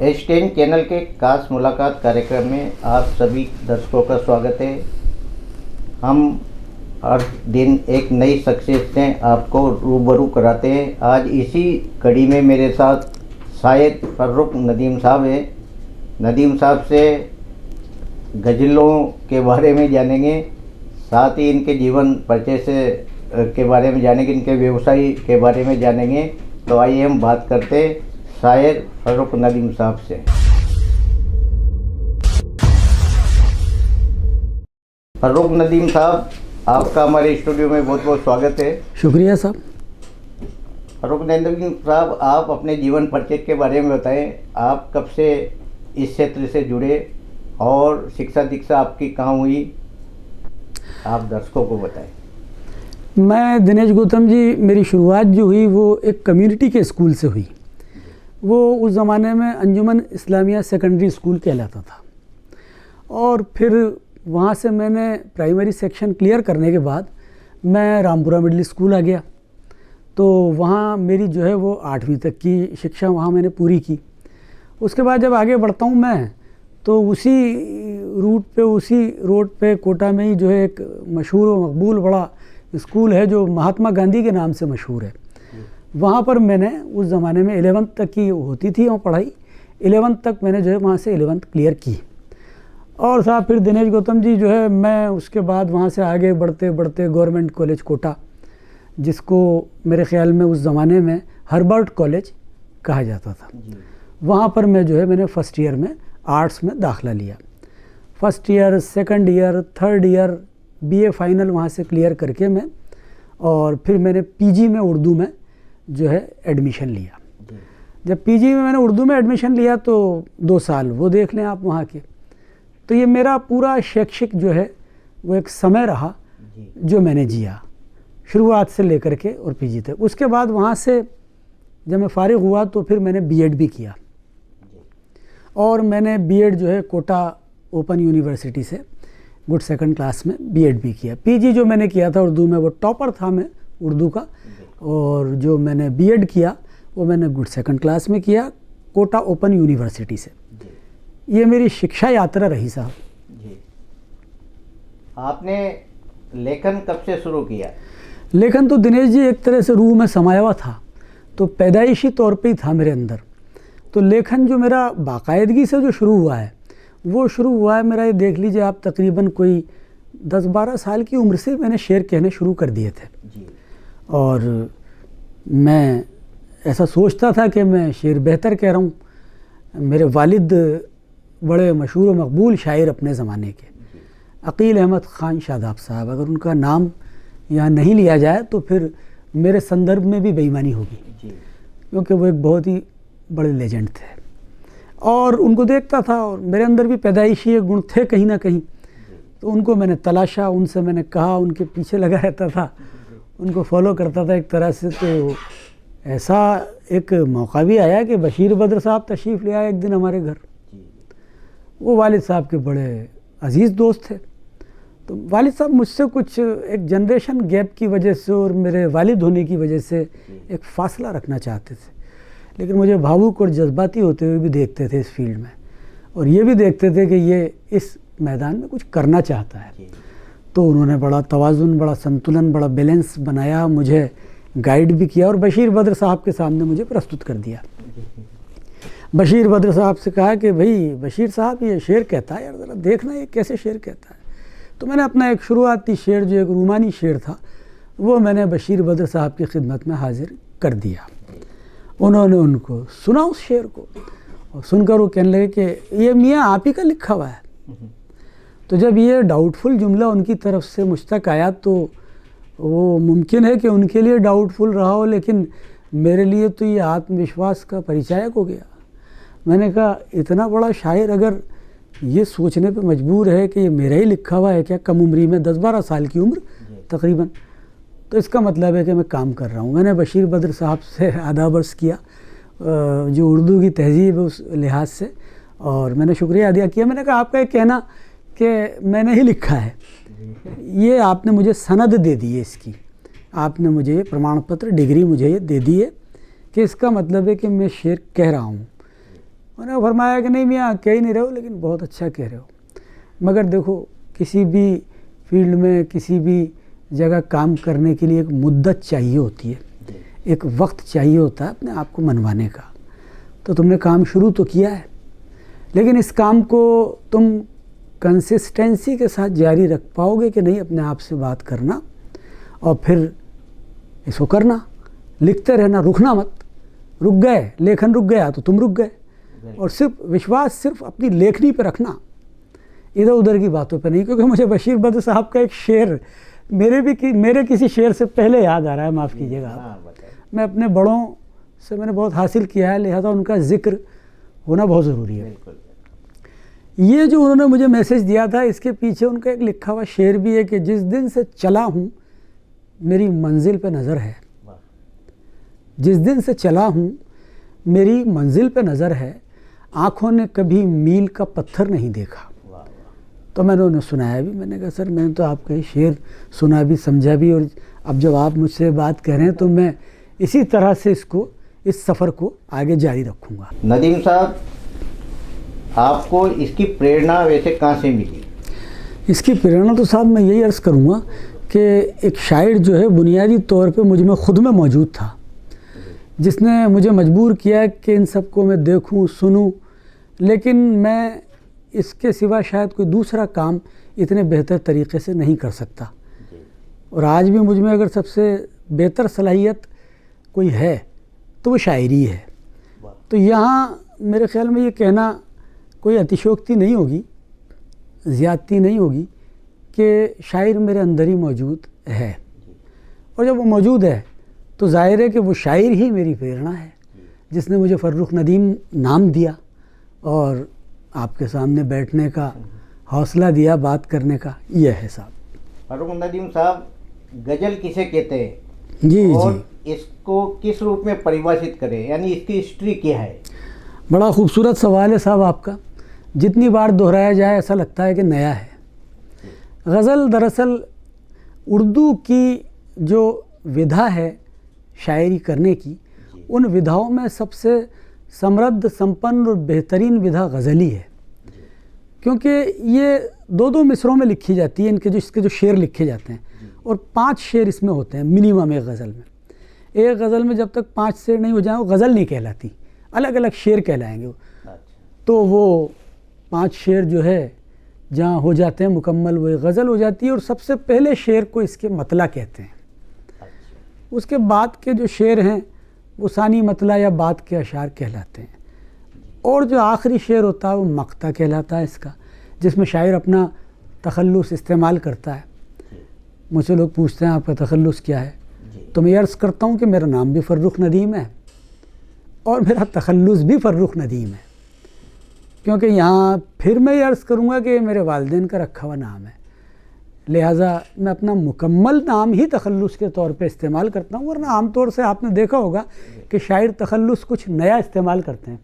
H10 channel के खास मुलाकात कार्यक्रम में आप सभी दर्शकों का स्वागत है। हम हर दिन एक नई शख्सियत से आपको रूबरू कराते हैं। आज इसी कड़ी में मेरे साथ शायर फर्रुख नदीम साहब हैं। नदीम साहब से गज़लों के बारे में जानेंगे, साथ ही इनके जीवन परिचय से के बारे में जानेंगे, इनके व्यवसाय के बारे में जानेंगे। तो आइए हम बात करते हैं शायर फर्रुख नदीम साहब से। फर्रुख नदीम साहब, आपका हमारे स्टूडियो में बहुत बहुत स्वागत है। शुक्रिया साहब। फर्रुख नदीम साहब, आप अपने जीवन परिचय के बारे में बताएं। आप कब से इस क्षेत्र से जुड़े और शिक्षा दीक्षा आपकी कहाँ हुई, आप दर्शकों को बताएं। मैं दिनेश गौतम जी, मेरी शुरुआत जो हुई वो एक कम्युनिटी के स्कूल से हुई। वो उस ज़माने में अंजुमन इस्लामिया सेकेंडरी स्कूल कहलाता था। और फिर वहाँ से मैंने प्राइमरी सेक्शन क्लियर करने के बाद मैं रामपुरा मिडिल स्कूल आ गया। तो वहाँ मेरी जो है वो 8वीं तक की शिक्षा वहाँ मैंने पूरी की। उसके बाद जब आगे बढ़ता हूँ मैं, तो उसी रूट पे, उसी रोड पे कोटा में ही जो है एक मशहूर व मकबूल बड़ा स्कूल है जो महात्मा गांधी के नाम से मशहूर है। वहाँ पर मैंने उस ज़माने में 11th तक की होती थी वहाँ पढ़ाई। 11th तक मैंने जो है वहाँ से 11th क्लियर की। और साहब फिर दिनेश गौतम जी जो है, मैं उसके बाद वहाँ से आगे बढ़ते बढ़ते गवर्नमेंट कॉलेज कोटा, जिसको मेरे ख़्याल में उस ज़माने में हर्बर्ट कॉलेज कहा जाता था, वहाँ पर मैं जो है मैंने फ़र्स्ट ईयर में आर्ट्स में दाखिला लिया। First year, second year, third year, BA final वहाँ से क्लियर करके मैं, और फिर मैंने पीजी में उर्दू में जो है एडमिशन लिया। जब पीजी में मैंने उर्दू में एडमिशन लिया तो 2 साल वो देख लें आप वहाँ के। तो ये मेरा पूरा शैक्षिक जो है वो एक समय रहा जो मैंने जिया, शुरुआत से लेकर के और पीजी तक। उसके बाद वहाँ से जब मैं फारिग हुआ तो फिर मैंने बीएड भी किया, और मैंने बीएड जो है कोटा ओपन यूनिवर्सिटी से गुड सेकंड क्लास में बीएड भी किया। पीजी जो मैंने किया था उर्दू में, वो टॉपर था मैं उर्दू का, और जो मैंने बीएड किया वो मैंने गुड सेकंड क्लास में किया कोटा ओपन यूनिवर्सिटी से। ये मेरी शिक्षा यात्रा रही साहब। जी, आपने लेखन कब से शुरू किया? लेखन तो दिनेश जी एक तरह से रूह में समाया हुआ था, तो पैदाइशी तौर पे ही था मेरे अंदर। तो लेखन जो मेरा बाकायदगी से जो शुरू हुआ है, वो शुरू हुआ है मेरा, ये देख लीजिए आप, तकरीबन कोई 10-12 साल की उम्र से मैंने शेर कहने शुरू कर दिए थे। जी। और मैं ऐसा सोचता था कि मैं शेर बेहतर कह रहा हूँ। मेरे वालिद बड़े मशहूर व मकबूल शायर अपने ज़माने के, अकील अहमद ख़ान शादाब साहब, अगर उनका नाम यहाँ नहीं लिया जाए तो फिर मेरे संदर्भ में भी बेईमानी होगी, क्योंकि वो एक बहुत ही बड़े लेजेंड थे। और उनको देखता था, और मेरे अंदर भी पैदाइशी गुण थे कहीं ना कहीं। तो उनको मैंने तलाशा, उनसे मैंने कहा, उनके पीछे लगा रहता था, उनको फॉलो करता था एक तरह से। तो ऐसा एक मौका भी आया कि बशीर बद्र साहब तशरीफ़ ले आए एक दिन हमारे घर। वो वालिद साहब के बड़े अजीज़ दोस्त थे। तो वालिद साहब मुझसे कुछ एक जनरेशन गैप की वजह से और मेरे वालिद होने की वजह से एक फ़ासला रखना चाहते थे, लेकिन मुझे भावुक और जज्बाती होते हुए भी देखते थे इस फील्ड में, और ये भी देखते थे कि ये इस मैदान में कुछ करना चाहता है। तो उन्होंने बड़ा तवाज़ुन, बड़ा संतुलन, बड़ा बैलेंस बनाया, मुझे गाइड भी किया, और बशीर बद्र साहब के सामने मुझे प्रस्तुत कर दिया। बशीर बद्र साहब से कहा कि भाई बशीर साहब, ये शेर कहता है यार, ज़रा देखना ये कैसे शेर कहता है। तो मैंने अपना एक शुरुआती शेर, जो एक रूमानी शेर था, वो मैंने बशीर बद्र साहब की खिदमत में हाजिर कर दिया। उन्होंने उनको सुना उस शेर को, और सुनकर वो कहने लगे कि ये मियाँ आप ही का लिखा हुआ है। तो जब ये डाउटफुल जुमला उनकी तरफ से मुझ तक आया, तो वो मुमकिन है कि उनके लिए डाउटफुल रहा हो, लेकिन मेरे लिए तो ये आत्मविश्वास का परिचायक हो गया। मैंने कहा, इतना बड़ा शायर अगर ये सोचने पे मजबूर है कि ये मेरा ही लिखा हुआ है क्या, कम उम्री में, 10-12 साल की उम्र तकरीबन, तो इसका मतलब है कि मैं काम कर रहा हूँ। मैंने बशीर बद्र साहब से आदाब अर्ज़ किया, जो उर्दू की तहजीब है उस लिहाज से, और मैंने शुक्रिया अदा किया। मैंने कहा, आपका ये कहना कि मैंने ही लिखा है, ये आपने मुझे सनद दे दी है इसकी, आपने मुझे प्रमाण पत्र, डिग्री मुझे ये दे दी है कि इसका मतलब है कि मैं शेर कह रहा हूँ। उन्होंने फरमाया कि नहीं मियाँ कह ही नहीं रहे हो, लेकिन बहुत अच्छा कह रहे हो। मगर देखो, किसी भी फील्ड में किसी भी जगह काम करने के लिए एक मुद्दत चाहिए होती है, एक वक्त चाहिए होता है अपने आप को मनवाने का। तो तुमने काम शुरू तो किया है, लेकिन इस काम को तुम कंसिस्टेंसी के साथ जारी रख पाओगे कि नहीं, अपने आप से बात करना और फिर इसको करना, लिखते रहना, रुकना मत। रुक गए, लेखन रुक गया तो तुम रुक गए। और सिर्फ विश्वास सिर्फ अपनी लेखनी पे रखना, इधर उधर की बातों पे नहीं। क्योंकि मुझे बशीर बद्र साहब का एक शेर मेरे किसी शेर से पहले याद आ रहा है, माफ़ कीजिएगा। मैं अपने बड़ों से मैंने बहुत हासिल किया है, लिहाजा उनका जिक्र होना बहुत ज़रूरी है। ये जो उन्होंने मुझे मैसेज दिया था, इसके पीछे उनका एक लिखा हुआ शेर भी है कि जिस दिन से चला हूँ मेरी मंजिल पे नज़र है। जिस दिन से चला हूँ मेरी मंजिल पे नज़र है, आँखों ने कभी मील का पत्थर नहीं देखा। तो मैंने उन्हें सुनाया भी। मैंने कहा सर मैंने तो आपका ये शेर सुना भी, समझा भी, और अब जब आप मुझसे बात कर रहे हैं तो मैं इसी तरह से इस सफ़र को आगे जारी रखूँगा। नदीम साहब, आपको इसकी प्रेरणा वैसे कहाँ से मिली? इसकी प्रेरणा तो साहब मैं यही अर्ज़ करूँगा कि एक शायर जो है बुनियादी तौर पे मुझ में ख़ुद में मौजूद था, जिसने मुझे मजबूर किया कि इन सबको मैं देखूं, सुनूं, लेकिन मैं इसके सिवा शायद कोई दूसरा काम इतने बेहतर तरीके से नहीं कर सकता। और आज भी मुझ में अगर सबसे बेहतर सलाहियत कोई है तो वो शायरी है। तो यहाँ मेरे ख़्याल में ये कहना कोई अतिशयोक्ति नहीं होगी, ज़्यादती नहीं होगी कि शायर मेरे अंदर ही मौजूद है। और जब वो मौजूद है तो ज़ाहिर है कि वो शायर ही मेरी प्रेरणा है, जिसने मुझे फ़र्रुख नदीम नाम दिया और आपके सामने बैठने का हौसला दिया, बात करने का। ये है साहब। फ़र्रुख नदीम साहब, गज़ल किसे कहते हैं? जी और जी, इसको किस रूप में परिभाषित करें, यानी इसकी हिस्ट्री क्या है? बड़ा खूबसूरत सवाल है साहब आपका। जितनी बार दोहराया जाए ऐसा लगता है कि नया है। गज़ल दरअसल उर्दू की जो विधा है शायरी करने की, उन विधाओं में सबसे समृद्ध, संपन्न और बेहतरीन विधा गज़ली है। क्योंकि ये दो दो मिसरों में लिखी जाती है। इसके जो शेर लिखे जाते हैं, और 5 शेर इसमें होते हैं मिनिमम एक गज़ल में। एक गज़ल में जब तक 5 शेर नहीं हो जाए वो गज़ल नहीं कहलाती, अलग अलग शेर कहलाएंगे वो। तो वो 5 शेर जो है जहाँ हो जाते हैं मुकम्मल, वो एक गज़ल हो जाती है। और सबसे पहले शेर को इसके मतला कहते हैं। उसके बाद के जो शेर हैं वो सानी मतला या बाद के अशार कहलाते हैं। और जो आखिरी शेर होता है वो मक्ता कहलाता है इसका, जिसमें शायर अपना तखल्लुस इस्तेमाल करता है। मुझसे लोग पूछते हैं आपका तखल्लुस क्या है, तो मैं अर्ज़ करता हूँ कि मेरा नाम भी फ़र्रुख नदीम है और मेरा तखल्लुस भी फ़र्रुख नदीम है। क्योंकि यहाँ फिर मैं ये अर्ज़ करूँगा कि मेरे वालिदैन का रखा हुआ नाम है, लिहाजा मैं अपना मुकम्मल नाम ही तखल्लुस के तौर पे इस्तेमाल करता हूँ। वरना आमतौर से आपने देखा होगा कि शायर तखल्लुस कुछ नया इस्तेमाल करते हैं,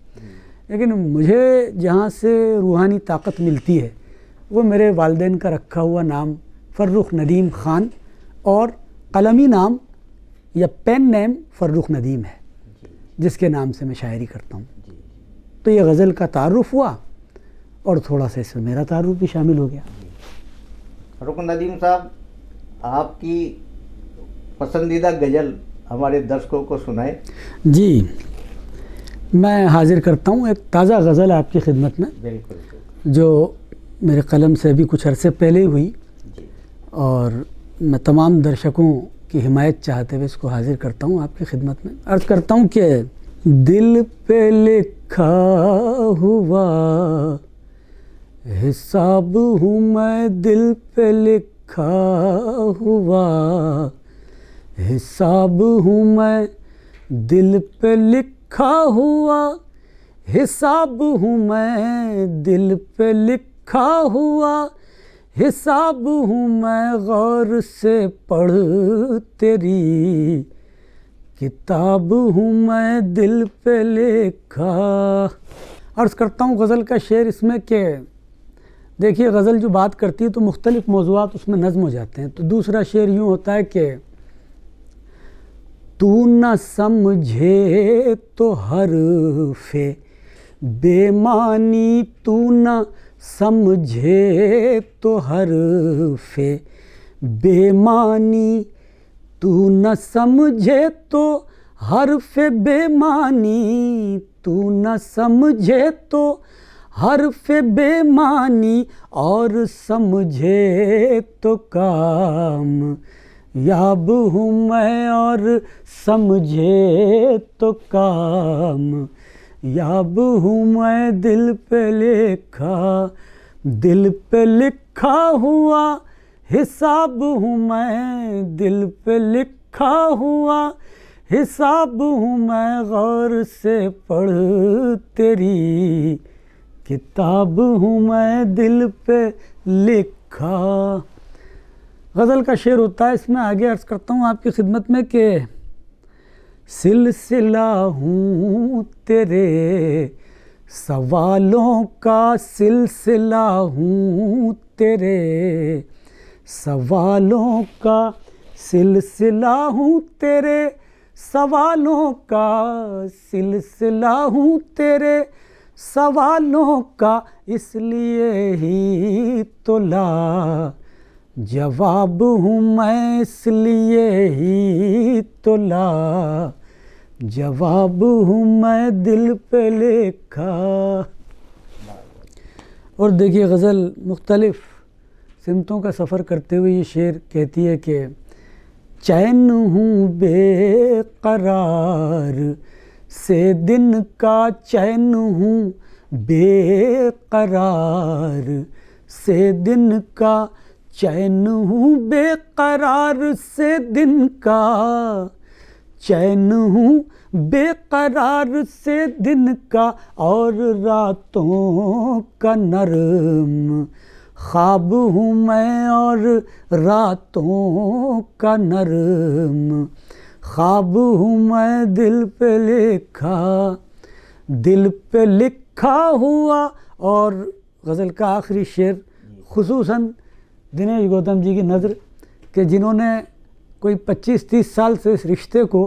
लेकिन मुझे जहाँ से रूहानी ताकत मिलती है वो मेरे वालिदैन का रखा हुआ नाम फ़र्रुख नदीम ख़ान और कलमी नाम या पेन नेम फ़र्रुख नदीम है, जिसके नाम से मैं शायरी करता हूँ। तो ये गज़ल का तारुफ़ हुआ और थोड़ा सा इसमें मेरा तारुफ़ भी शामिल हो गया। फ़र्रुख नदीम साहब, आपकी पसंदीदा गज़ल हमारे दर्शकों को सुनाए। जी, मैं हाजिर करता हूँ एक ताज़ा गज़ल आपकी खिदमत में। बिल्कुल। जो मेरे कलम से अभी कुछ अरसे पहले हुई, और मैं तमाम दर्शकों की हिमायत चाहते हुए इसको हाजिर करता हूँ आपकी खिदमत में। अर्ज़ करता हूँ कि दिल पे लिखा हुआ हिसाब हूँ मैं, दिल पे लिखा हुआ हिसाब हूँ मैं, दिल पे लिखा हुआ हिसाब हूँ मैं, दिल पे लिखा हुआ हिसाब हूँ मैं, गौर से पढ़ तेरी किताब हूँ मैं, दिल पे लिखा। अर्ज़ करता हूँ गज़ल का शेर इसमें कि देखिए, गज़ल जो बात करती है तो मुख्तलिफ मौज़ूआत उसमें नज़्म हो जाते हैं। तो दूसरा शेर यूँ होता है कि तू न समझे तो हरफ़े बेमानी तू न समझे तो हरफे बेमानी तू न समझे तो हरफे बेमानी तू न समझे तो हरफे बेमानी और समझे तो काम याब हूँ मैं और समझे तो काम याब हूँ मैं दिल पे लिखा हुआ हिसाब हूँ मैं दिल पे लिखा हुआ हिसाब हूँ मैं गौर से पढ़ तेरी किताब हूँ मैं दिल पे लिखा। गज़ल का शेर होता है, इसमें आगे अर्ज़ करता हूँ आपकी खिदमत में कि सिलसिला हूँ तेरे सवालों का सिलसिला हूँ तेरे सवालों का सिलसिला हूँ तेरे सवालों का सिलसिला हूँ तेरे सवालों का इसलिए ही तो ला जवाब हूँ मैं इसलिए ही तो ला जवाब हूँ मैं दिल पे लिखा। और देखिए गज़ल मुख्तलिफ़ सिमतों का सफ़र करते हुए ये शेर कहती है कि चैन हूँ बेकरार से दिन का चैन हूँ बेकरार से दिन का चैन हूँ बेकरार से दिन का चैन हूँ बेकरार से दिन का और रातों का नरम ख्वाब हूँ मैं और रातों का नरम ख्वाब हूँ मैं दिल पे लिखा हुआ। और गज़ल का आखिरी शेर खुसूसन दिनेश गौतम जी की नज़र के जिन्होंने कोई 25-30 साल से इस रिश्ते को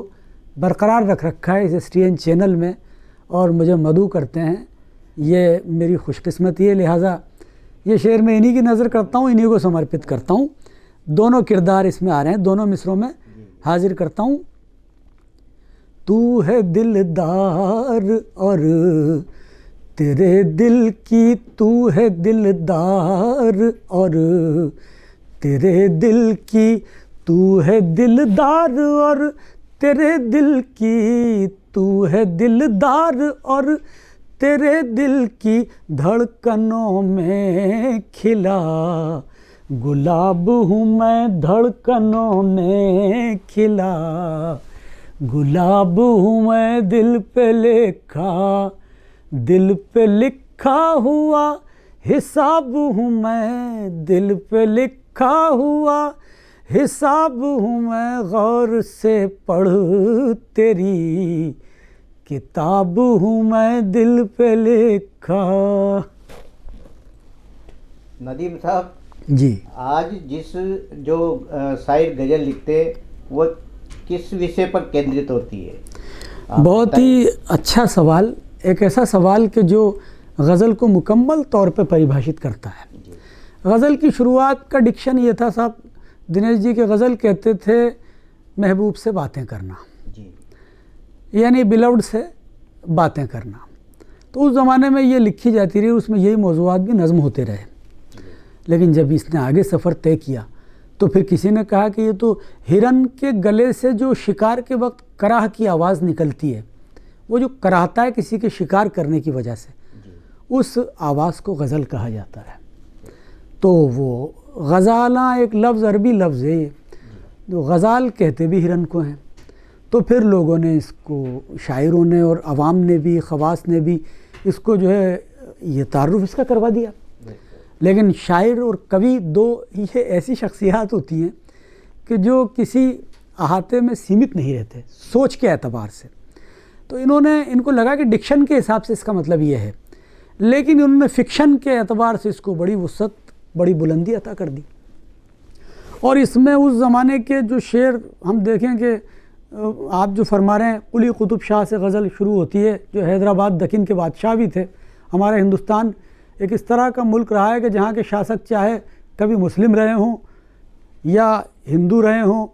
बरकरार रख रखा है इस STN चैनल में और मुझे मदऊ करते हैं, ये मेरी खुशकिस्मती है। लिहाजा ये शेर मैं इन्हीं की नज़र करता हूँ, इन्हीं को समर्पित करता हूँ। दोनों किरदार इसमें आ रहे हैं, दोनों मिसरों में हाजिर करता हूँ। तू है दिलदार और तेरे दिल की तू है दिलदार और तेरे दिल की तू है दिलदार और तेरे दिल की तू है दिलदार और तेरे दिल की धड़कनों में खिला गुलाब हूँ मैं धड़कनों में खिला गुलाब हूँ मैं दिल पे लिखा हुआ हिसाब हूँ मैं दिल पे लिखा हुआ हिसाब हूँ मैं गौर से पढ़ तेरी किताब हूँ मैं दिल पे लिखा। नदीम साहब जी, आज जिस जो शायर गज़ल लिखते वो किस विषय पर केंद्रित होती है? बहुत ही अच्छा सवाल, एक ऐसा सवाल कि जो गज़ल को मुकम्मल तौर पे परिभाषित करता है। गज़ल की शुरुआत का डिक्शन ये था साहब, दिनेश जी के गज़ल कहते थे महबूब से बातें करना जी, यानी बिलव्ड से बातें करना। तो उस ज़माने में ये लिखी जाती रही, उसमें यही मौज़ूआत भी नज़्म होते रहे। लेकिन जब इसने आगे सफ़र तय किया तो फिर किसी ने कहा कि ये तो हिरन के गले से जो शिकार के वक्त कराह की आवाज़ निकलती है, वो जो कराहता है किसी के शिकार करने की वजह से, उस आवाज़ को गज़ल कहा जाता है। तो वो गज़ाला एक लफ्ज़ अरबी लफ्ज़ है, जो गज़ाल कहते भी हिरन को हैं। तो फिर लोगों ने इसको, शायरों ने और अवाम ने भी, ख़वास ने भी इसको जो है ये तारुफ इसका करवा दिया। लेकिन शायर और कवि दो ये ऐसी शख्सियात होती हैं कि जो किसी अहाते में सीमित नहीं रहते सोच के एतबार से। तो इनको लगा कि डिक्शन के हिसाब से इसका मतलब ये है, लेकिन उन्होंने फ़िक्शन के एतबार से इसको बड़ी वुसअत, बड़ी बुलंदी अता कर दी। और इसमें उस ज़माने के जो शेर हम देखें कि आप जो फरमा रहे हैं, कुली कुतुब शाह से गज़ल शुरू होती है, जो हैदराबाद दक्कन के बादशाह भी थे। हमारा हिंदुस्तान एक इस तरह का मुल्क रहा है कि जहाँ के शासक चाहे कभी मुस्लिम रहे हों या हिंदू रहे हों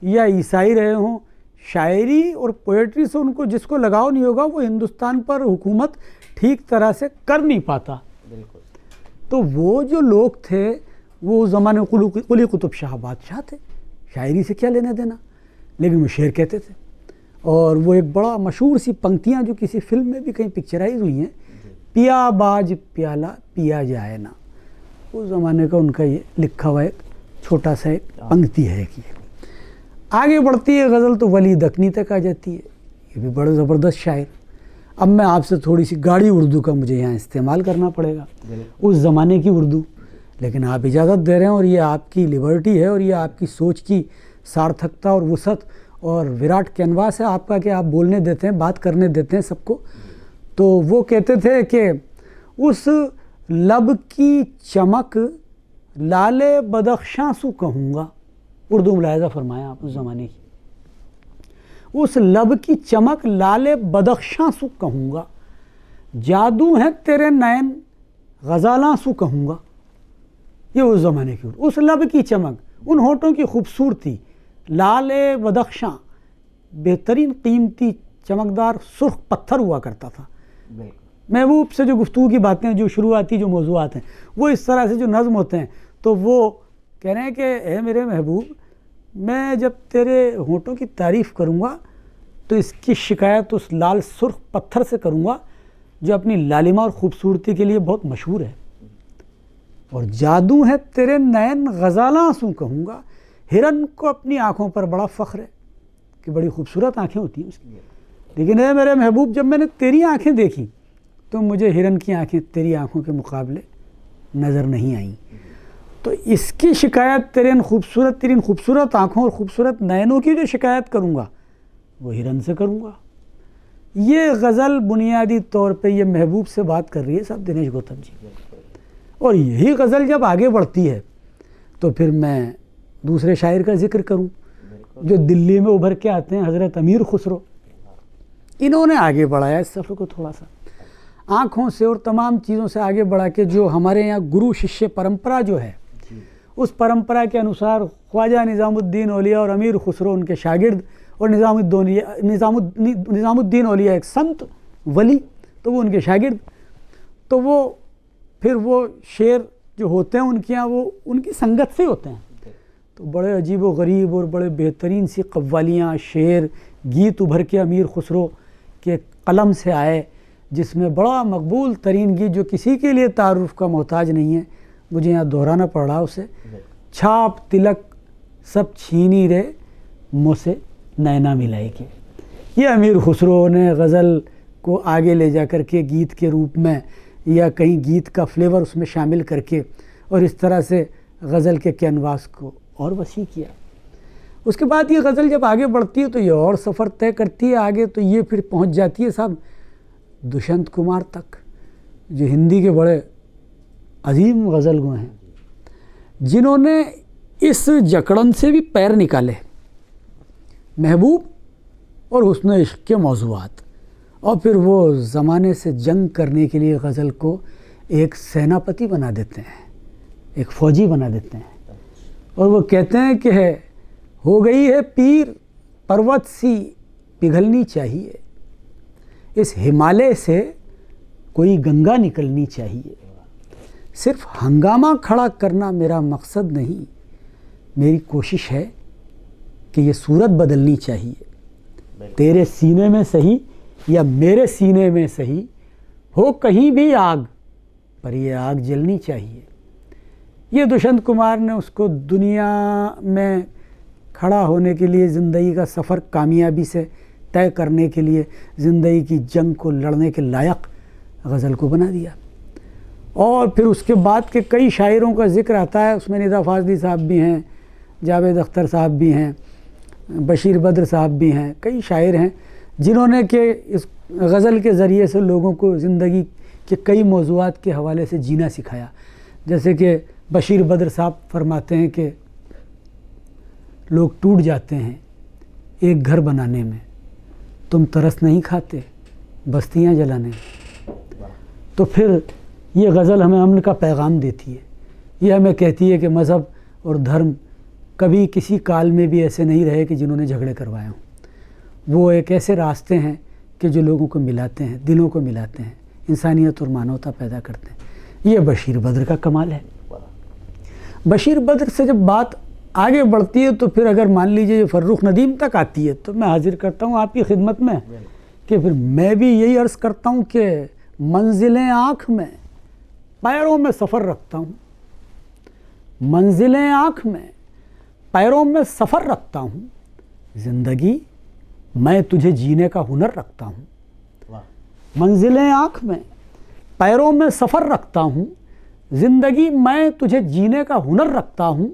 या ईसाई रहे हों, शायरी और पोएट्री से उनको जिसको लगाव नहीं होगा वो हिंदुस्तान पर हुकूमत ठीक तरह से कर नहीं पाता। बिल्कुल। तो वो जो लोग थे वो उस ज़माने में कुली कुतुब शाह बादशाह थे, शायरी से क्या लेना देना, लेकिन वो शेर कहते थे। और वो एक बड़ा मशहूर सी पंक्तियाँ जो किसी फिल्म में भी कहीं पिक्चराइज हुई हैं, पिया बाज प्याला पिया जाए ना, उस ज़माने का उनका ये लिखा हुआ एक छोटा सा एक पंक्ति है कि आगे बढ़ती है गज़ल तो वली दक्कनी तक आ जाती है। ये भी बड़ा ज़बरदस्त शायर। अब मैं आपसे थोड़ी सी गाढ़ी उर्दू का मुझे यहाँ इस्तेमाल करना पड़ेगा, उस ज़माने की उर्दू, लेकिन आप इजाज़त दे रहे हैं और ये आपकी लिबर्टी है और ये आपकी सोच की सार्थकता और वसअत और विराट कैनवास है आपका कि आप बोलने देते हैं, बात करने देते हैं सबको। तो वो कहते थे कि उस लब की चमक लाले बदख्शां सु कहूँगा, उर्दू मुलाहिज़ा फरमाया आप उस ज़माने की, उस लब की चमक लाले बदख्शां सु कहूँगा, जादू है तेरे नैन गज़ालां सु कहूँगा। ये उस ज़माने की उस लब की चमक, उन होठों की खूबसूरती, लाले बदख्शां, बेहतरीन कीमती चमकदार सुर्ख पत्थर हुआ करता था। महबूब से जो गुफ्तगू की बातें, जो शुरुआती जो मौज़ूआत हैं, वो इस तरह से जो नज़्म होते हैं, तो वो कह रहे हैं कि ए मेरे महबूब, मैं जब तेरे होठों की तारीफ़ करूँगा तो इसकी शिकायत उस लाल सुर्ख पत्थर से करूँगा जो अपनी लालिमा और ख़ूबसूरती के लिए बहुत मशहूर है। और जादू है तेरे नैन गज़ालां सू कहूँगा, हिरन को अपनी आँखों पर बड़ा फ़ख्र है कि बड़ी खूबसूरत आँखें होती हैं उसकी, लेकिन ए मेरे महबूब, जब मैंने तेरी आँखें देखी तो मुझे हिरन की आँखें तेरी आँखों के मुकाबले नज़र नहीं आईं। तो इसकी शिकायत तेरी इन खूबसूरत आँखों और ख़ूबसूरत नैनों की जो शिकायत करूँगा वो हिरन से करूँगा। ये गज़ल बुनियादी तौर पे ये महबूब से बात कर रही है साहब दिनेश गौतम जी। और यही गज़ल जब आगे बढ़ती है तो फिर मैं दूसरे शायर का जिक्र करूँ जो दिल्ली में उभर के आते हैं, हज़रत अमीर खुसरो। इन्होंने आगे बढ़ाया इस सफ़र को थोड़ा सा, आँखों से और तमाम चीज़ों से आगे बढ़ा के जो हमारे यहाँ गुरु शिष्य परंपरा जो है, उस परंपरा के अनुसार ख्वाजा निज़ामुद्दीन औलिया और अमीर खुसरो उनके शागिर्द, और निज़ामुद्दीन औलिया एक संत वली, तो वो उनके शागिर्द। तो वो फिर वो शेर जो होते हैं उनके यहाँ वो उनकी संगत से होते हैं। तो बड़े अजीब व गरीब और बड़े बेहतरीन सी कव्वालियाँ, शेर, गीत उभर के अमीर खुसरो के कलम से आए, जिसमें बड़ा मकबूल तरीन गीत जो किसी के लिए तारुफ का मोहताज नहीं है, मुझे यहाँ दोहराना पड़ रहा उसे, छाप तिलक सब छीनी रे मुझसे नैना मिलाई के। ये अमीर खुसरो ने गज़ल को आगे ले जा कर के गीत के रूप में या कहीं गीत का फ्लेवर उसमें शामिल करके और इस तरह से गज़ल के कैनवास को और वसी किया। उसके बाद ये गज़ल जब आगे बढ़ती है तो ये और सफ़र तय करती है आगे, तो ये फिर पहुंच जाती है साहब दुष्यंत कुमार तक, जो हिंदी के बड़े अजीम गज़ल गो हैं, जिन्होंने इस जकड़न से भी पैर निकाले, महबूब और हुस्न इश्क के मौज़ूआत, और फिर वो ज़माने से जंग करने के लिए गज़ल को एक सेनापति बना देते हैं, एक फ़ौजी बना देते हैं। और वो कहते हैं कि हो गई है पीर पर्वत सी पिघलनी चाहिए, इस हिमालय से कोई गंगा निकलनी चाहिए, सिर्फ हंगामा खड़ा करना मेरा मकसद नहीं, मेरी कोशिश है कि ये सूरत बदलनी चाहिए, तेरे सीने में सही या मेरे सीने में सही हो कहीं भी आग, पर ये आग जलनी चाहिए। ये दुष्यंत कुमार ने उसको दुनिया में खड़ा होने के लिए, ज़िंदगी का सफ़र कामयाबी से तय करने के लिए, ज़िंदगी की जंग को लड़ने के लायक गज़ल को बना दिया। और फिर उसके बाद के कई शायरों का ज़िक्र आता है, उसमें निदा फाजली साहब भी हैं, जावेद अख्तर साहब भी हैं, बशीर बद्र साहब भी हैं, कई शायर हैं जिन्होंने के इस गज़ल के ज़रिए से लोगों को ज़िंदगी के कई मौज़ूआत के हवाले से जीना सिखाया। जैसे कि बशीर बद्र साहब फरमाते हैं कि लोग टूट जाते हैं, एक घर बनाने में तुम तरस नहीं खाते बस्तियां जलाने। तो फिर ये गज़ल हमें अमन का पैगाम देती है। ये हमें कहती है कि मज़हब और धर्म कभी किसी काल में भी ऐसे नहीं रहे कि जिन्होंने झगड़े करवाए हों। वो एक ऐसे रास्ते हैं कि जो लोगों को मिलाते हैं, दिलों को मिलाते हैं, इंसानियत और मानवता पैदा करते हैं। ये बशीर बद्र का कमाल है। बशीर बद्र से जब बात आगे बढ़ती है तो फिर अगर मान लीजिए फर्रुख नदीम तक आती है तो मैं हाजिर करता हूँ आपकी खिदमत में कि फिर मैं भी यही अर्ज़ करता हूँ कि मंजिलें आँख में पैरों में सफ़र रखता हूँ, मंजिलें आँख में पैरों में सफ़र रखता हूँ, ज़िंदगी मैं तुझे जीने का हुनर रखता हूँ। मंजिलें आँख में पैरों में सफ़र रखता हूँ, ज़िंदगी मैं तुझे जीने का हुनर रखता हूँ।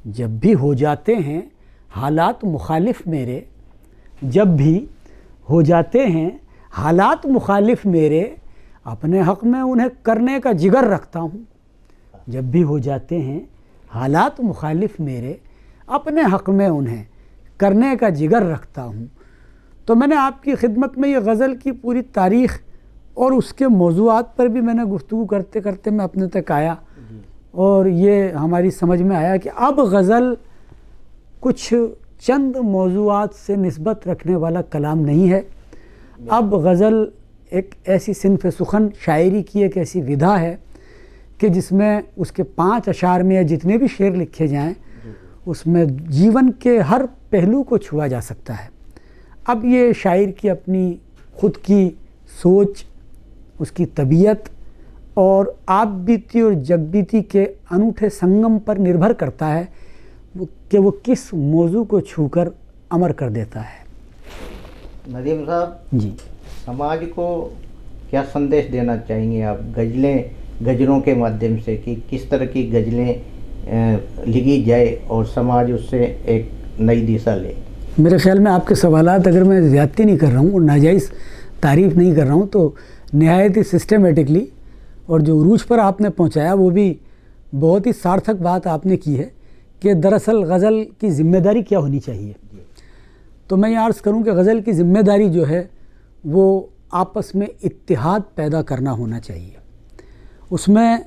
जब भी हो जाते हैं हालात मुखालिफ मेरे, जब भी हो जाते हैं हालात मुखालिफ मेरे, अपने हक़ में उन्हें करने का जिगर रखता हूँ। जब भी हो जाते हैं हालात मुखालिफ मेरे, अपने हक़ में उन्हें करने का जिगर रखता हूँ। तो मैंने आपकी खिदमत में ये गज़ल की पूरी तारीख़ और उसके मौज़ूआत पर भी मैंने गुफ्तगू करते करते मैं अपने तक आया और ये हमारी समझ में आया कि अब गज़ल कुछ चंद मौज़ूआत से निस्बत रखने वाला कलाम नहीं है। अब गज़ल एक ऐसी सिन्फ़ सुखन शायरी की एक ऐसी विधा है कि जिसमें उसके 5 अशार में या जितने भी शेर लिखे जाएं उसमें जीवन के हर पहलू को छुआ जा सकता है। अब ये शायर की अपनी ख़ुद की सोच, उसकी तबीयत और आप बीती और जग बीती के अनूठे संगम पर निर्भर करता है कि वो किस मौजू को छूकर अमर कर देता है। नदीम साहब जी, समाज को क्या संदेश देना चाहेंगे आप गज़लों के माध्यम से कि किस तरह की गज़लें लिखी जाए और समाज उससे एक नई दिशा ले? मेरे ख्याल में आपके सवालात अगर मैं ज़्यादती नहीं कर रहा हूँ और नाजायज़ तारीफ़ नहीं कर रहा हूँ तो नहायत ही सिस्टमेटिकली और जो उरूज पर आपने पहुँचाया वो भी बहुत ही सार्थक बात आपने की है कि दरअसल गज़ल की ज़िम्मेदारी क्या होनी चाहिए। तो मैं ये अर्ज़ करूँ कि गज़ल की ज़िम्मेदारी जो है वो आपस में इत्तिहाद पैदा करना होना चाहिए। उसमें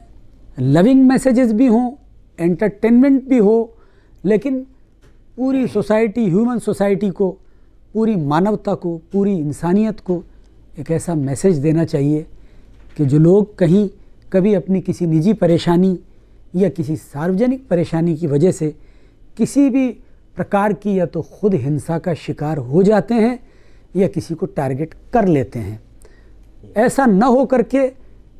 लविंग मैसेजेस भी हों, एंटरटेनमेंट भी हो, लेकिन पूरी सोसाइटी, ह्यूमन सोसाइटी को, पूरी मानवता को, पूरी इंसानियत को एक ऐसा मैसेज देना चाहिए कि जो लोग कहीं कभी अपनी किसी निजी परेशानी या किसी सार्वजनिक परेशानी की वजह से किसी भी प्रकार की या तो खुद हिंसा का शिकार हो जाते हैं या किसी को टारगेट कर लेते हैं, ऐसा न हो करके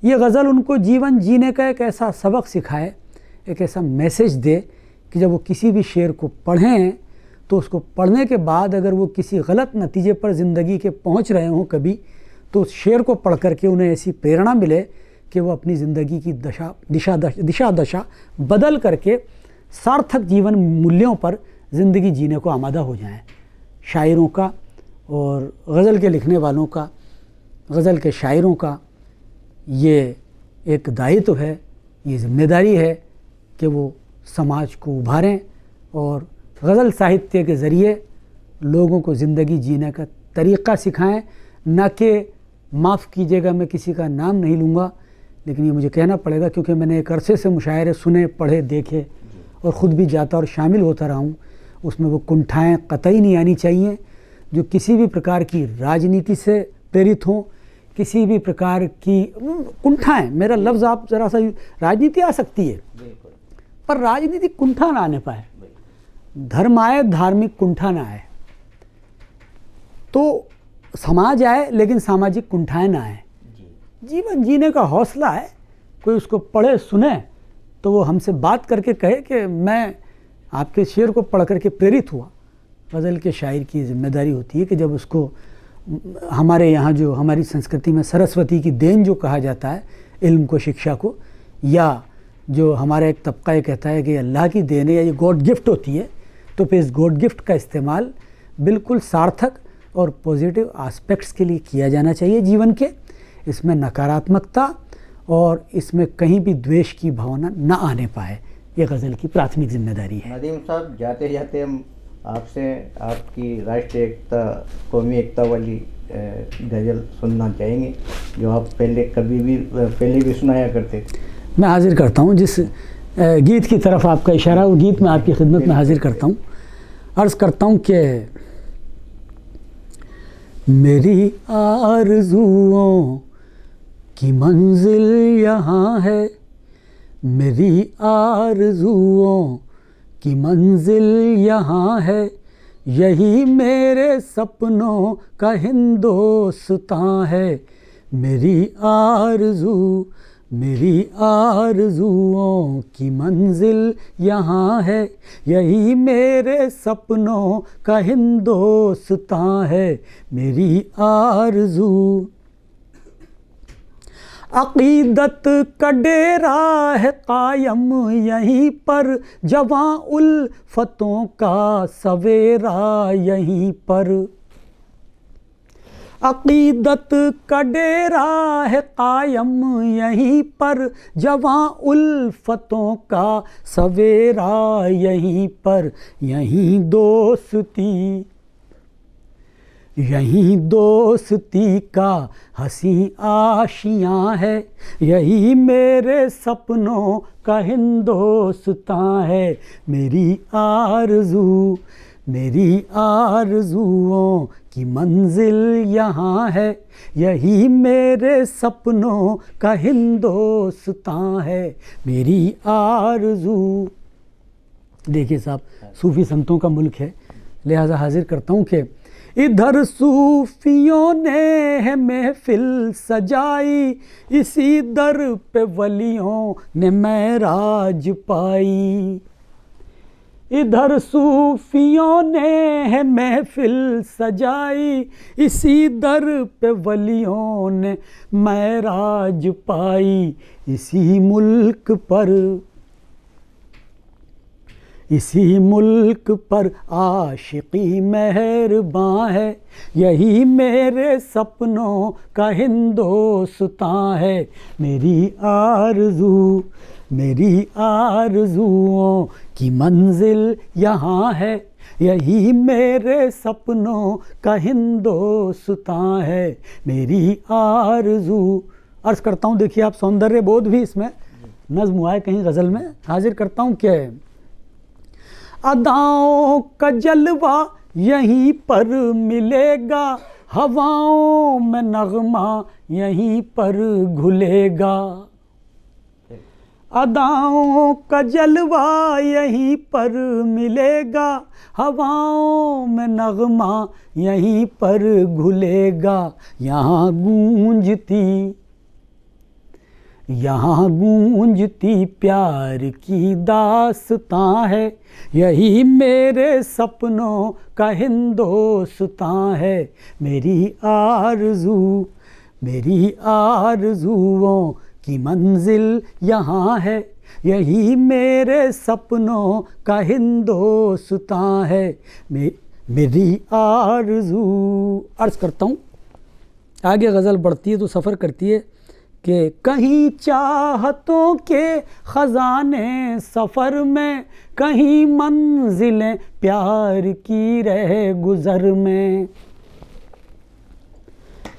ये गज़ल उनको जीवन जीने का एक ऐसा सबक सिखाए, एक ऐसा मैसेज दे कि जब वो किसी भी शेर को पढ़ें तो उसको पढ़ने के बाद अगर वो किसी गलत नतीजे पर ज़िंदगी के पहुंच रहे हों कभी, तो उस शेर को पढ़ करके उन्हें ऐसी प्रेरणा मिले कि वो अपनी ज़िंदगी की दिशा दशा बदल करके सार्थक जीवन मूल्यों पर ज़िंदगी जीने को आमादा हो जाएं। शायरों का और गज़ल के लिखने वालों का, गज़ल के शायरों का ये एक दायित्व है, ये जिम्मेदारी है कि वो समाज को उभारें और गज़ल साहित्य के ज़रिए लोगों को ज़िंदगी जीने का तरीक़ा सिखाएं। न कि, माफ़ कीजिएगा मैं किसी का नाम नहीं लूँगा, लेकिन ये मुझे कहना पड़ेगा क्योंकि मैंने एक अरसे से मुशायरे सुने, पढ़े, देखे और ख़ुद भी जाता और शामिल होता रहा हूँ। उसमें वो कुंठाएँ कतई नहीं आनी चाहिए जो किसी भी प्रकार की राजनीति से प्रेरित हों, किसी भी प्रकार की कुंठाएँ, मेरा लफ्ज़ आप ज़रा सा, राजनीति आ सकती है पर राजनीतिक कुंठा ना आने पाए, धर्म आए, धार्मिक कुंठा ना आए, तो समाज आए लेकिन सामाजिक कुंठाएँ ना आए। जीवन जीने का हौसला है, कोई उसको पढ़े सुने तो वो हमसे बात करके कहे कि मैं आपके शेर को पढ़ करके प्रेरित हुआ। गज़ल के शायर की जिम्मेदारी होती है कि जब उसको, हमारे यहाँ जो हमारी संस्कृति में सरस्वती की देन जो कहा जाता है, इल्म को, शिक्षा को, या जो हमारा एक तबका ये कहता है कि अल्लाह की देन है या ये गॉड गिफ्ट होती है, तो फिर इस गॉड गिफ्ट का इस्तेमाल बिल्कुल सार्थक और पॉजिटिव एस्पेक्ट्स के लिए किया जाना चाहिए जीवन के। इसमें नकारात्मकता और इसमें कहीं भी द्वेष की भावना न आने पाए, ये गज़ल की प्राथमिक जिम्मेदारी है। नदीम साहब, जाते जाते हम आपसे आपकी राष्ट्रीय एकता, कौमी एकता वाली गज़ल सुनना चाहेंगे जो आप पहले भी सुनाया करते थे। मैं हाजिर करता हूँ जिस गीत की तरफ आपका इशारा, वो गीत मैं आपकी खिदमत में हाजिर करता हूँ। अर्ज़ करता हूँ कि मेरी आरज़ुओं की मंजिल यहाँ है, मेरी आरज़ुओं की मंजिल यहाँ है, यही मेरे सपनों का हिंदोस्तां है। मेरी आरज़ुओं की मंजिल यहाँ है, यही मेरे सपनों का हिंदोस्तां है। मेरी आरज़ू अक़ीदत का डेरा है कायम यहीं पर, जवां उल्फतों का सवेरा यहीं पर। अक़ीदत का डेरा है कायम यहीं पर, जवां उल्फतों का सवेरा यहीं पर। यहीं दोस्ती का हंसी आशियाँ है, यही मेरे सपनों का हिंदोस्तां है। मेरी आरज़ुओं की मंजिल यहाँ है, यही मेरे सपनों का हिंदोस्तां है। मेरी आरज़ू। देखिए साहब, सूफ़ी संतों का मुल्क है, लिहाजा हाजिर करता हूँ कि इधर सूफियों ने है महफिल सजाई, इसी दर पे वलियों ने महराज पाई। इधर सूफियों ने है महफिल सजाई, इसी दर पे वलियों ने महराज पाई। इसी मुल्क पर आशिकी मेहरबां है, यही मेरे सपनों का हिंदोस्तां है। मेरी आरज़ुओं की मंजिल यहाँ है, यही मेरे सपनों का हिंदोस्तां है। मेरी आरज़ू। अर्ज़ करता हूँ, देखिए आप, सौंदर्य बोध भी इसमें नज़्म हुआ है कहीं गज़ल में। हाजिर करता हूँ कि अदाओं का जलवा यहीं पर मिलेगा, हवाओं में नगमा यहीं पर घुलेगा। अदाओं का जलवा यहीं पर मिलेगा, हवाओं में नगमा यहीं पर घुलेगा। यहाँ गूंजती प्यार की दास्तां है, यही मेरे सपनों का हिंदोस्तां है। मेरी आरज़ुओं की मंजिल यहाँ है, यही मेरे सपनों का हिंदोस्तां है। मेरी आरज़ू। अर्ज़ करता हूँ, आगे गज़ल बढ़ती है तो सफ़र करती है कि कहीं चाहतों के ख़ज़ाने सफ़र में, कहीं मंजिलें प्यार की रह गुज़र में।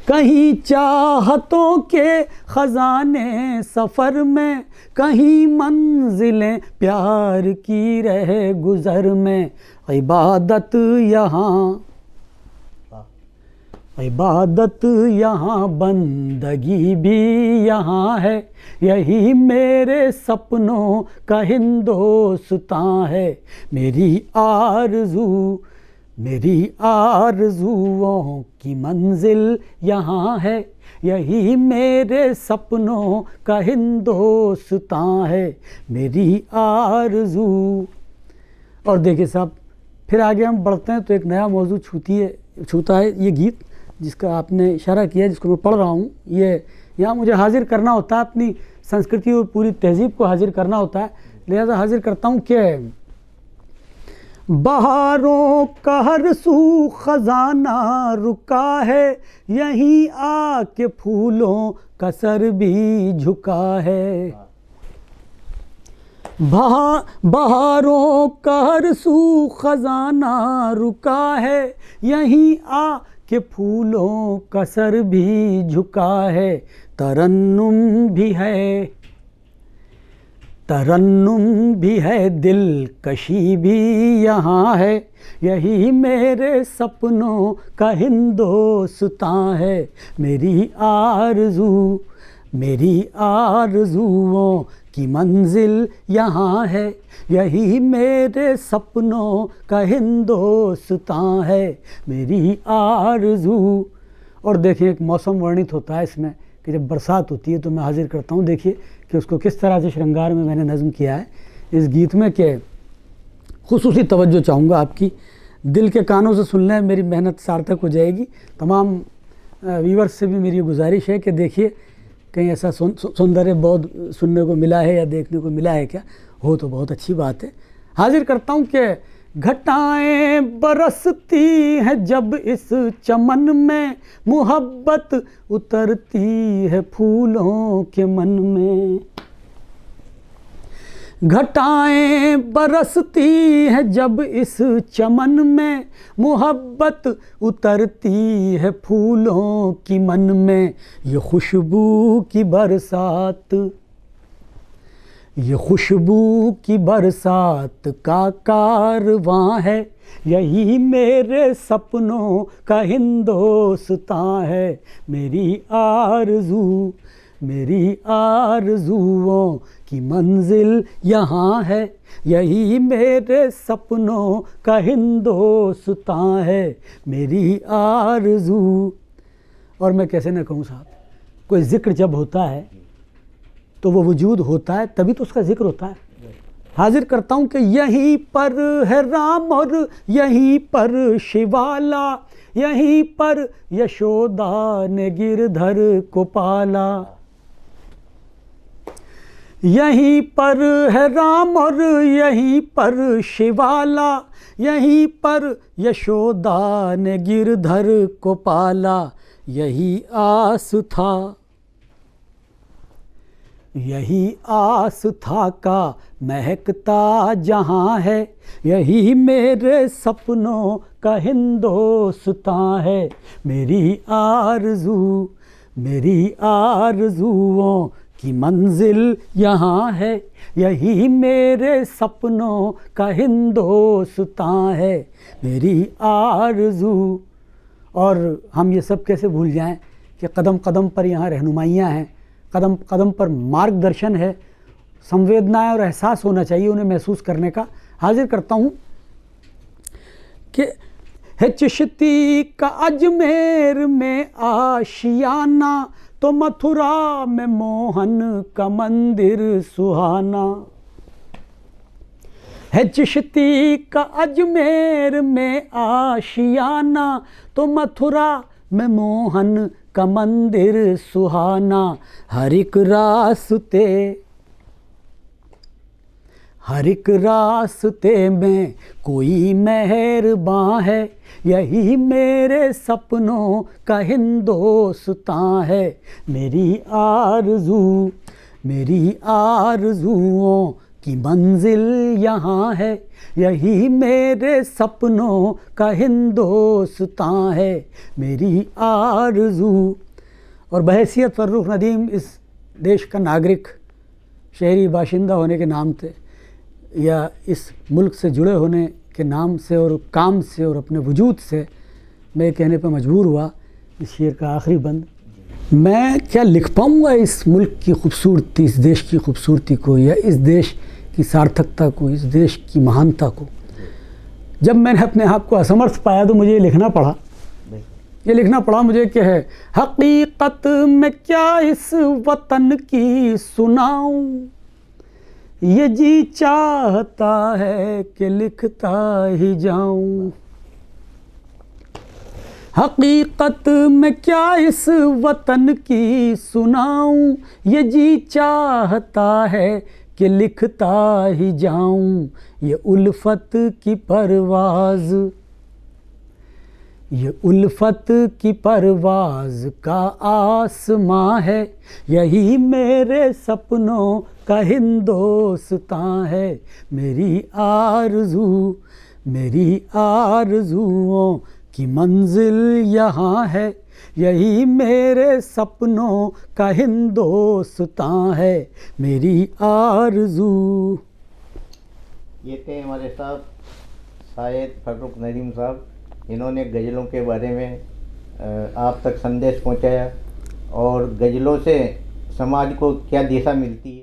कहीं चाहतों के ख़ज़ाने सफ़र में, कहीं मंजिलें प्यार की रह गुज़र में। इबादत यहाँ बंदगी भी यहाँ है, यही मेरे सपनों का हिंदोस्तां है। मेरी आरज़ुओं की मंजिल यहाँ है, यही मेरे सपनों का हिंदोस्तां है। मेरी आरज़ू। और देखिए साहब, फिर आगे हम बढ़ते हैं तो एक नया मौजू छूता है ये गीत जिसका आपने इशारा किया, जिसको मैं पढ़ रहा हूँ। ये यहाँ मुझे हाजिर करना होता है, अपनी संस्कृति और पूरी तहज़ीब को हाजिर करना होता है, लिहाजा हाजिर करता हूँ कि बहारों का हर सू ख़ज़ाना रुका है, यहीं आके फूलों का सर भी झुका है। बहारों का हर सू खजाना रुका है, यहीं आ के फूलों का सर भी झुका है। तरन्नुम भी है दिलकशी भी यहाँ है, यही मेरे सपनों का हिंदोस्तां है। मेरी आरज़ुओं की मंजिल यहाँ है, यही मेरे सपनों का हिंदोस्तां है। मेरी आरज़ू। और देखिए एक मौसम वर्णित होता है इसमें कि जब बरसात होती है तो मैं हाजिर करता हूँ, देखिए कि उसको किस तरह से श्रृंगार में मैंने नज़्म किया है इस गीत में। कि खुसूसी तवज्जो चाहूँगा आपकी, दिल के कानों से सुन लें, मेरी मेहनत सार्थक हो जाएगी। तमाम व्यूअर्स से भी मेरी गुजारिश है कि देखिए कहीं ऐसा सौंदर्य बोध सुनने को मिला है या देखने को मिला है क्या, हो तो बहुत अच्छी बात है। हाजिर करता हूँ कि घटाएं बरसती हैं जब इस चमन में, मोहब्बत उतरती है फूलों के मन में। घटाएं बरसती हैं जब इस चमन में, मोहब्बत उतरती है फूलों की मन में। ये खुशबू की बरसात का कारवां है, यही मेरे सपनों का हिंदोस्तां है। मेरी आरज़ुओं की मंजिल यहाँ है, यही मेरे सपनों का हिंदोस्तां है। मेरी आरज़ू। और मैं कैसे न कहूँ साहब, कोई ज़िक्र जब होता है तो वो वजूद होता है, तभी तो उसका ज़िक्र होता है। हाजिर करता हूँ कि यहीं पर है राम और यहीं पर शिवाला, यहीं पर यशोदा ने गिरधर को पाला। यहीं पर है राम और यहीं पर शिवाला, यहीं पर यशोदा ने गिरधर को पाला। यही आस था का महकता जहाँ है, यही मेरे सपनों का हिंदोस्तां है। मेरी आरज़ुओं की मंजिल यहाँ है, यही मेरे सपनों का हिंदोस्तां है। मेरी आरज़ू। और हम ये सब कैसे भूल जाएं कि कदम कदम पर यहाँ रहनुमाइयाँ हैं, कदम कदम पर मार्गदर्शन है, संवेदनाएं और एहसास होना चाहिए उन्हें महसूस करने का। हाजिर करता हूँ कि है चिश्ती का अजमेर में आशियाना, तो मथुरा में मोहन का मंदिर सुहाना। है चिश्ती का अजमेर में आशियाना, तो मथुरा में मोहन का मंदिर सुहाना। हर एक रास्ते में कोई मेहरबान है, यही मेरे सपनों का हिंदोस्तां है। मेरी आरज़ुओं की मंजिल यहाँ है, यही मेरे सपनों का हिंदोस्तां है। मेरी आरज़ू। और बहैसियत फर्रुख नदीम इस देश का नागरिक, शहरी बाशिंदा होने के नाम से या इस मुल्क से जुड़े होने के नाम से और काम से और अपने वजूद से मैं कहने पर मजबूर हुआ इस शेर का आखिरी बंद। मैं क्या लिख पाऊँगा इस मुल्क की खूबसूरती, इस देश की खूबसूरती को, या इस देश की सार्थकता को, इस देश की महानता को। जब मैंने अपने आप को असमर्थ पाया तो मुझे ये लिखना पड़ा मुझे कि है हकीकत में क्या इस वतन की सुनाऊं, ये जी चाहता है कि लिखता ही जाऊं। हकीकत में क्या इस वतन की सुनाऊं, ये जी चाहता है कि लिखता ही जाऊं। ये उल्फत की परवाज़, ये उल्फत की परवाज़ का आसमां है, यही मेरे सपनों का हिंदोस्तां है। मेरी आरज़ुओं की मंजिल यहाँ है, यही मेरे सपनों का हिंदोस्तां है, मेरी आरज़ू। ये थे हमारे साथ शायद फर्रुख नदीम साहब। इन्होंने गज़लों के बारे में आप तक संदेश पहुंचाया और गज़लों से समाज को क्या दिशा मिलती है।